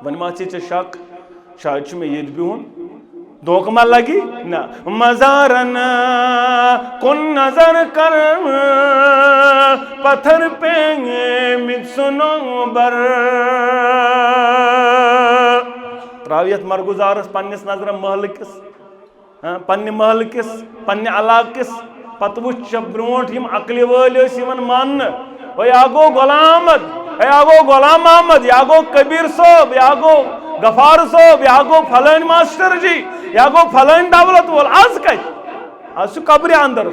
वन मा शक शायद मे ये बिहुन धोख मा लगी ना मजारन कुन नजर कर पत्थर पे सुनो बर त्रावियत मरगुजारस पन्निस नजर महल किस पन्ने महल किस पन्ने अलाक किस पत वुच ब्रोट यम अकल वल मान या गो गुलाम अहमद या गो कबीर सोब या गो गफार सोब या गो फलान मास्टर जी या गो फलान दौलत वोल आज कत आज कब्र अंदर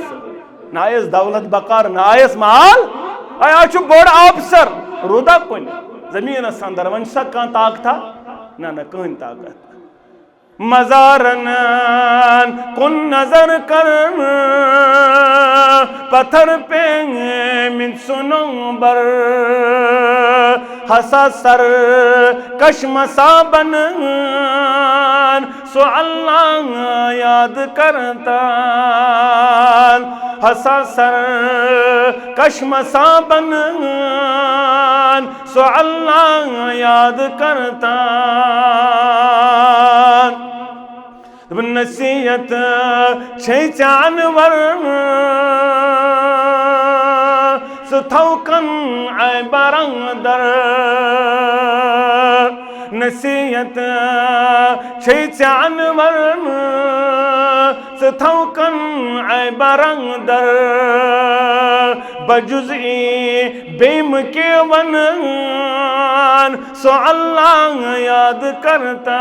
ना दौलत बकार ना माल आज बोड़ ऑफिसर रुदा कुन जमीन अंदर वन सा कह ताकता ना कहन ताकत मजारन कुन नजर कर पत्थर पे सुनो बर हसा सर कशमसा बन सो अल्लाह याद करता हसा सर कशमसा बन सो अल्लाह याद करता नसीहत छे जानवर सुथौकन आय बरंदर नसीहत छे जानवर सुथौकन आय बरंदर बजुज़ी बेम के वन सो अल्लाह याद करता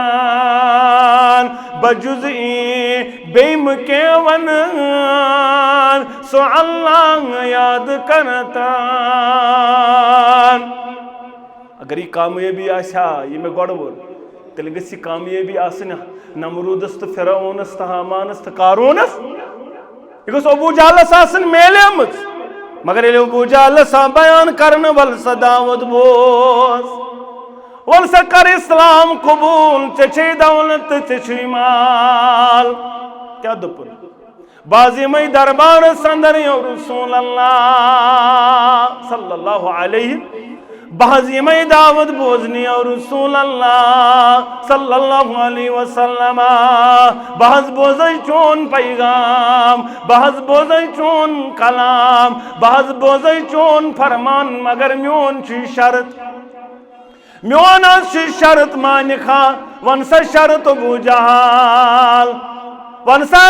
बजुज़ी बेम के वन सो अल्लाह याद करता अगर ये कामयाबी आशा ये मैं गड़ वोल तेल गि कामयाबी आसन नमरूदस तो फिरौनस तो हामानस तो कारूनस यह गो अबू जहलस आसन मेलेमज मगर ये अबू जहलस बयान करने वल सा दावत बोस वल सा कर इस्लाम कबूल चे दौलत चे माल क्या दुपुन बाजी मई दरबार संदर रसूल अल्लाह सल्लल्लाहु अलैहि बाजी मई दावत बोजनी और रसूल अल्लाह सल्लल्लाहु अलैहि वसल्लम बहज बोझ चोन पैगाम बहज बोझ चोन कलाम बहज बोझ चोन फरमान मगर म्योन शर्त म्योन शर्त मान खा वन सा शर्त अबू जहल वन सा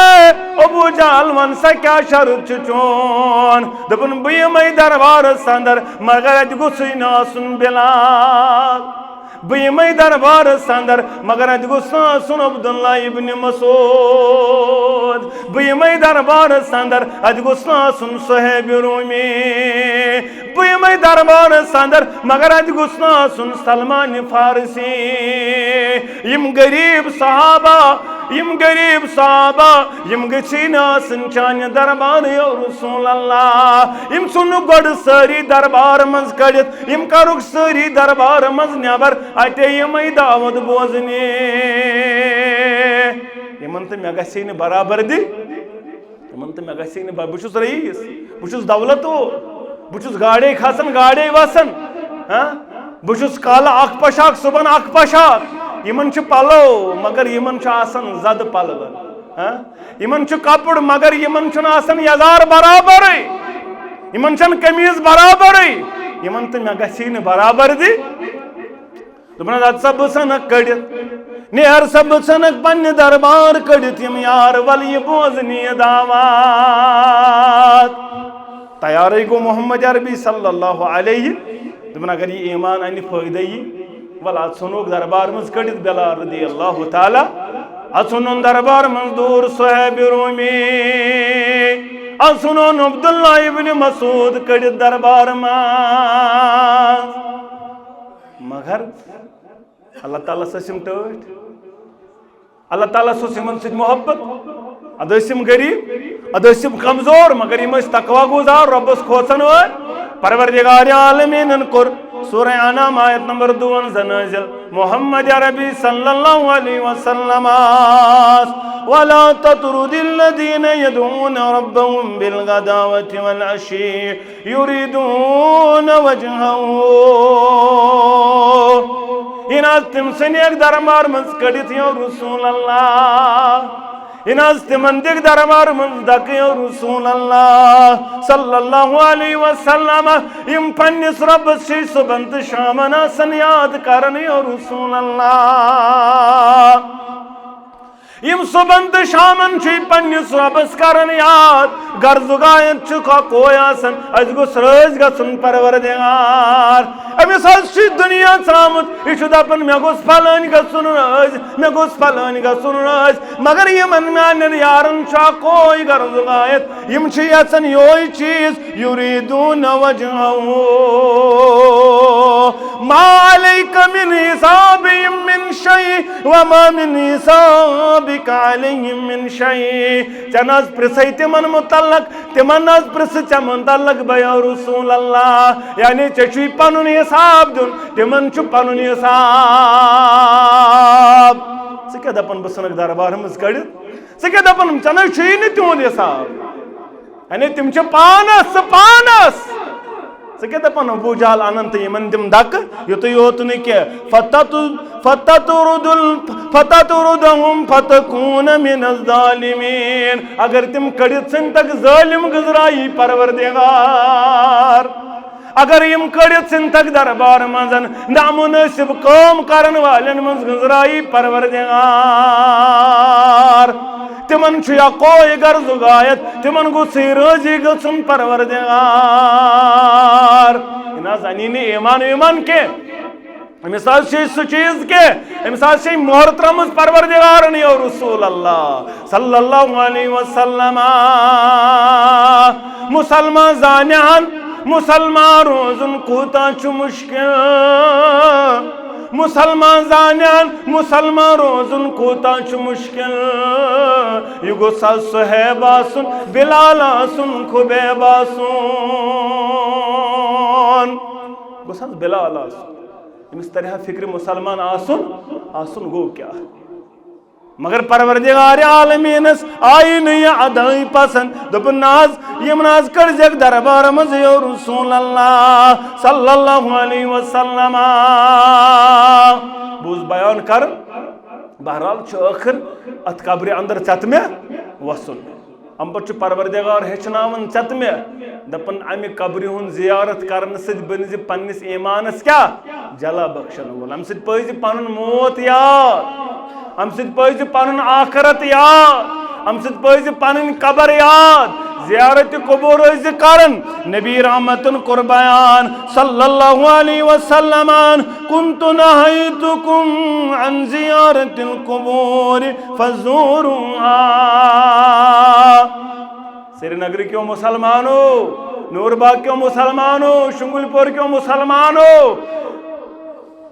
अबू जहल वन सा क्या शर्त चोन दपन बह मई दरबार अंदर मगर अत गुसुन आसन बिलाल बह मई दरबार अंदर मगर अत गुस आसन अब्दुल्लाह इब्न मसूद बह मई दरबार अंदर अत गुस आसन सुहैब रूमी बह मई दरबार अंदर मगर अत गुस आसन सलमान फारसी यम गरीब सहाबा यम गछिन आसन चान दरबार रसूल अल्लाह यम सुन गड सारी दरबार मज कड़ित यम करुक सारी दरबार मज नबर अते यमई दावत बोजने यमन तो मे गछे न बराबरदी यमन तो मे गछे न बहुस रईस बहुस दौलत बहुस गाड़े खसन गाड़े वसन बहुस काल अख पशाक सुबन अख पशाक यमन पलो मगर यमन आसन जद पलवन इमन कपड़ मगर इमन यजार बराबर इमन कमीज बराबर इमन तो मे गसी न बराबर दी दोपन अद सा बह सनक कड़ित नेर सा बह सनक पन्ने दरबार कड़ित यम यार वल ये बोजनी दावत तैयार गो मोहम्मद अरबी सल्लल्लाहु अलैहि दोपन अगर ये ईमान अन फायदा यी वल अद सुनोक दरबार मज कड़ित बिलाल रदियल्लाहु ताला अद सुनोन दरबार मज दूर सुहैब रूमी अद सुनोन अब्दुल्लाह इब्न मसूद कड़ित दरबार मज मगर अल्लाह ताला सम टठ अल्लाह ताला सिमन सत मोहब्बत अदम गरीब अदम कमजोर मगर यम तकवा गुजार रब्बस खोसन परवरदिगार आलमीन कोर सूरह अनाम आयत नंबर 52 नाज़िल मोहम्मद अरबी सल्लल्लाहु अलैहि वसल्लम वला ततरुदिल्लज़ीन यदऊन रब्बहुम बिलगदावति वल अशी युरीदून वजहहु इनाज तिम सनेक दरबार मज कड़ित यो रसूल अल्लाह इनाज तिमन दिग दरबार मज दक यो रसूल अल्लाह सल्लल्लाहु अलैहि वसल्लम इम पन्निस रब से सुबह तो शामन आसन याद करन यो रसूल अल्लाह इम सुबह तो शामन पन्निस रबस करन याद गर्जुगायन कोय आसन अज गोस रज गसन परवरदिगार अमिस दुनिया त्रामुत यह दपान मे गोस फलान गसन रज मे गोस फलान गसन रज मगर यमन मान यारन कोय गर्जुगायत यम यसन योय चीज युरीदून वजहहु मा अलैका मिन हिसाबिहिम मिन शै व मा मिन हिसाबिका अलैहिम मिन शै चनाज प्रसै तिमन मुतल्लक तिमन आज प्रस च मुतल्लक बया रसूल अल्लाह यानी चुई पनुन हिसाब दुन तिमन छु पनुन हिसाब से क्या दपन बसनक दरबार मज कड़ित से क्या दपन चना छुई न तुंद हिसाब यानी तिम छु पानस से क्या दपन अबू जहल अनंत यमन दिम दक युत योत न के फततुरुदहुम फतकून मिनज़ ज़ालिमीन अगर तिम कड़ित सन तक जालिम गुजराई परवरदिगार अगर यम कड़ित सन तक दरबार मजन नामुनासिब काम करन वालन मज गुजराई परवरदिगार तिमन या कोई गर्जुगायत तिमन गुस्से रोजी गसन परवरदिगार इना जानी ईमान ईमान के अमिस सह चीज के अमिस मोहतरम परवरदिगार यो रसूल अल्लाह सल्लल्लाहु अलैहि वसल्लम मुसलमान जानियान मुसलमान रोजन कोता मुश्किल मुसलमान जानियान मुसलमान रोजन कोता मुश्किल यह गोस सुहैब आसुन बिलाल आसुन खुबैब आसुन गोस बिलाल आसुन इस तरह फिक्र मुसलमान आसुन गो क्या मगर परवरदिगार आलमीनस आई नहीं अदाई पसंद दोपन नाज यम नाज कर जग दरबार मज यो रसूल अल्लाह सल्लल्लाहु अलैहि वसल्लम बूज बयान कर बहरहाल आखिर अत कब्र अंदर चत में वसन अम पे परवरदिगार हेचनावन चत में दपन अमि कब्र हुन जियारत करने से बन पन्निस ईमानस क्या जला बख्शन वोल अम सज पन मौत याद अम सज पन आखरत याद अम सज पन कबर याद जियारत कबूर करन नबी रहमतन कुर बयान सल्लल्लाहु अलैहि वसल्लम कुन्तु नहयतुकुम अन जियारतिल कुबूर फज़ूरुहा श्रीनगर क्यों मुसलमानों नूरबाग क्यों मुसलमानों शुंगुलपुर क्यों मुसलमानों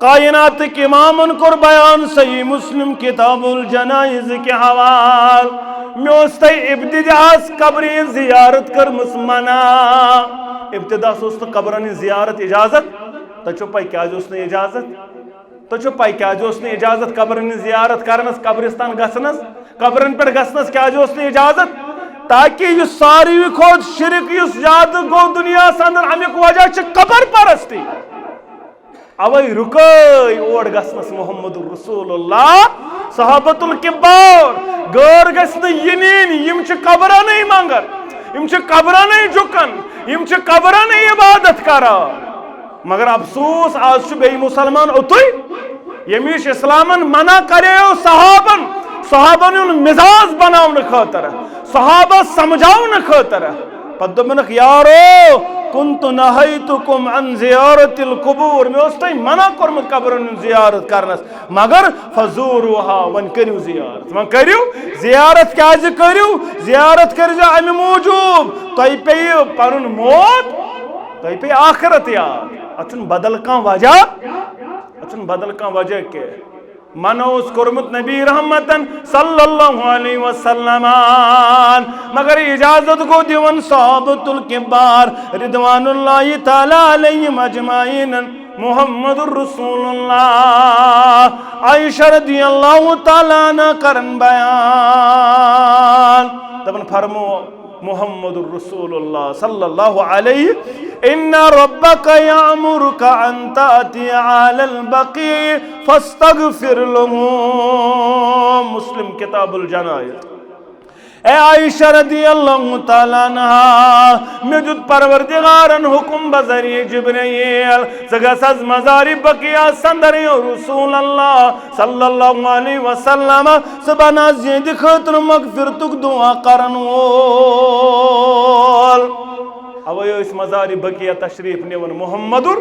कायनात के इमामन कुर बयान सही मुस्लिम किताबुल जनाइज के हवाल में इब्तिदास कब्र जियारत कर मुसलमाना इब्तिदास तो कब्रन जियारत इजाजत तो पाई क्या इजाजत तो पाई क्या इजाजत कब्रन जियारत करनस कब्रिस्तान गसनस कब्रन पे गसनस क्या इजाजत ताकि यह सारी खोद शिरक ज्यादा गो दुनिया अंदर अमुक वजह कबर परस्ती अवै रुकै ओर गसनस मोहम्मद रसूलुल्लाह सहाबतुल किब्बार गौर गम कबरान मंगन यम कबरान झुकन यम कबरान इबादत करा मगर अफसोस आज बे मुसलमान ओतुई यमिश इस्लामन मना करेओ सहाबन सहाबन मिजाज बनावन खतर सहाबा समझावन खतर पत दोपनक यारो कुन्तु नहैतुकुम अन ज़ियारतिल कुबूर मे तय मना कोरमुत कबरन ज़ियारत करनस मगर फज़ूरुहा वन करियो ज़ियारत क्याज करियो ज़ियारत करियो अमि मूजूब तय पे पनुन मौत तय पे आखिरत याद अचुन बदल का वजह के मनोस कोरमुत नबी रहमतन सल्लल्लाहु अलैहि वसल्लम मगर इजाजत को दिवन सहाबतुल किबार रिदवानुल्लाहि तआला अलैहिम अजमाइन मुहम्मदुर रसूलुल्लाह आयशा रदियल्लाहु तआला अन्हा करन बयान तबन फरमो मुहम्मदुर रसूलुल्लाह सल्लल्लाहु अलैहि इन्ना रब्बका यामुरुका अन ताती अलल बकी फस्तगफिर लहुम मुस्लिम किताबुल जनाइज ए आयशा रदियल्लाहु तआला अन्हा मे जुद परवरदिगारन हुकुम बजरिए जिब्रील जगसज मजारी बकिया संदर रसूल अल्लाह सल्लल्लाहु अलैहि वसल्लम सबना जिद खतर मगफिरतुक दुआ करन वोल अवयो इस मजारी बकिया तशरीफ नेवन मुहम्मदुर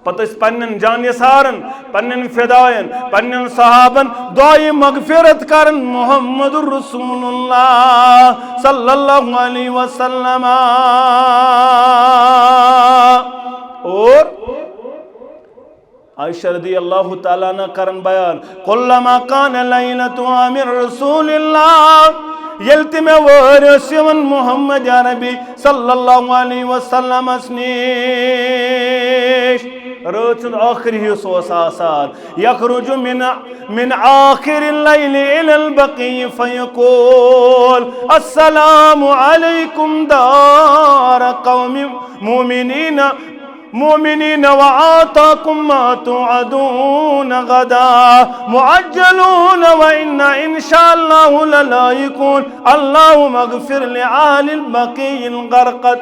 पत पन्न जानिसारन पन्न फिदायन पन्न सहाबन दुआए मगफिरत करन मुहम्मदुर रसूलुल्लाह सल्लल्लाहु अलैहि वसल्लम और आयशा रदियल्लाहु तआला अन्हा करन बयान कुल्लमा कान लैलतु आमिर रसूलिल्लाह यल्ति में वरसिवन मोहम्मद अरबी सल्लल्लाहु अलैहि वसल्लम स्नीश रोज आखिरी हिस्सोस आसान यखरुजु मिन आखिर लैल इलल बकी फयकूल अस्सलामु अलैकुम दार कौमि मुमिनीन व आताकुम मा तुअदून गदा मुअज्जलून व इन्ना इंशाअल्लाहु ललाइकून अल्लाहुम्मा अगफिर लिआलिल बकील गरकत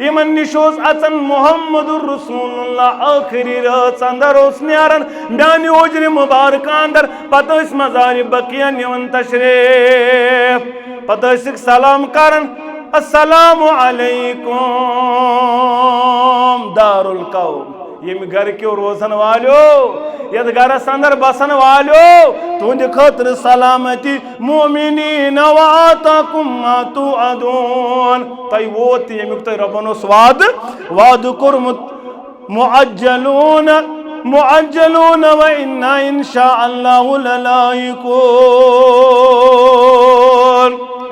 इमन निशोस अचन मुहम्मदुर रसूलुल्लाह आखिरी रात अंदर ओस न्यारन म्यानि ओजरी मुबारक अंदर पत मजारी बकिया निवन तशरीफ पत सलाम करन अस्सलामु अलैकुम दारुल कौम यम घर क्यों रोजन वालो यद गरस अंदर बसन वालो तुंद खतर सलामती मोमिनीन व आताकुम मा तुअदून तय वोत यमुक तय रब्बनोस वाद कोरमुत मुअज्जलून व इन्ना इंशाअल्लाहु ललाइकून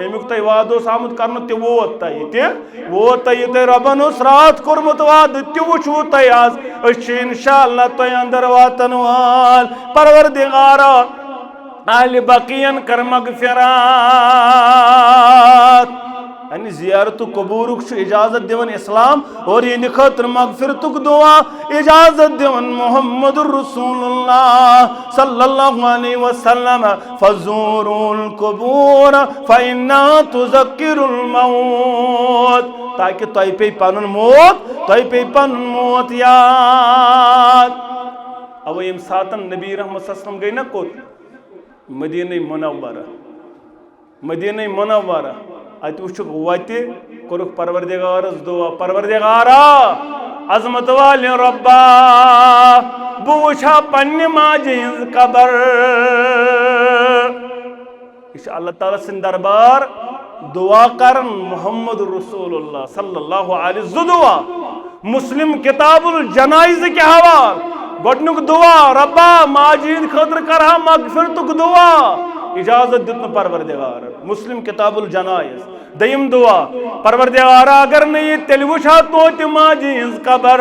यमुक तय वादोस आमुत करन ते वोत तय रब्बनोस रात कोरमुत वाद ते वुचु तय आज इंशाअल्लाह तय अंदर वातन वाल परवरदिगारा अहले बकियन कर मगफिरत यानी ज़ियारत कबूरुक इजाजत दिवन इस्लाम और ये खतर मगफिरतुक दुआ इजाजत दिवन मुहम्मदुर रसूलुल्लाह सल्लल्लाहु अलैहि वसल्लम फज़ूरुल कुबूर फइन्ना तुज़क्किरुल मौत ताकि तय पे पनुन मौत याद अब यम सातन नबी रहमत सल्लम गई ना कोत मदीना मुनव्वरा अत वुचुक वति कोरुक परवरदिगारस दुआ परवरदिगारा अजमत वाले रब्बा बु वुछा पन्ने माजे हिंज कबर इस अल्लाह ताला सिंद दरबार दुआ करन मुहम्मद रसूलुल्लाह सल्लल्लाहु अलैहि दुआ मुस्लिम किताबुल जनाइज के हवाल गोडनुक दुआ रब्बा माजिद खतर करहा मगफिरतुक दुआ इजाजत दित परवरदिगार मुस्लिम किताबुल जनाइज दयम दुआ परवरदिगार अगर नहीं तेल वुछा तो माजी हिंज कबर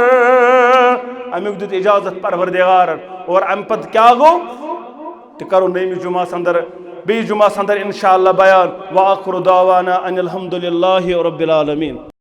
अमुक दित इजाजत परवरदिगार और अम पत क्या गो तो करो नई जुमा अंदर बी जुमा अंदर इंशाअल्लाह बयान व आखिरु दावाना अनिल हम्दुलिल्लाहि रब्बिल आलमीन।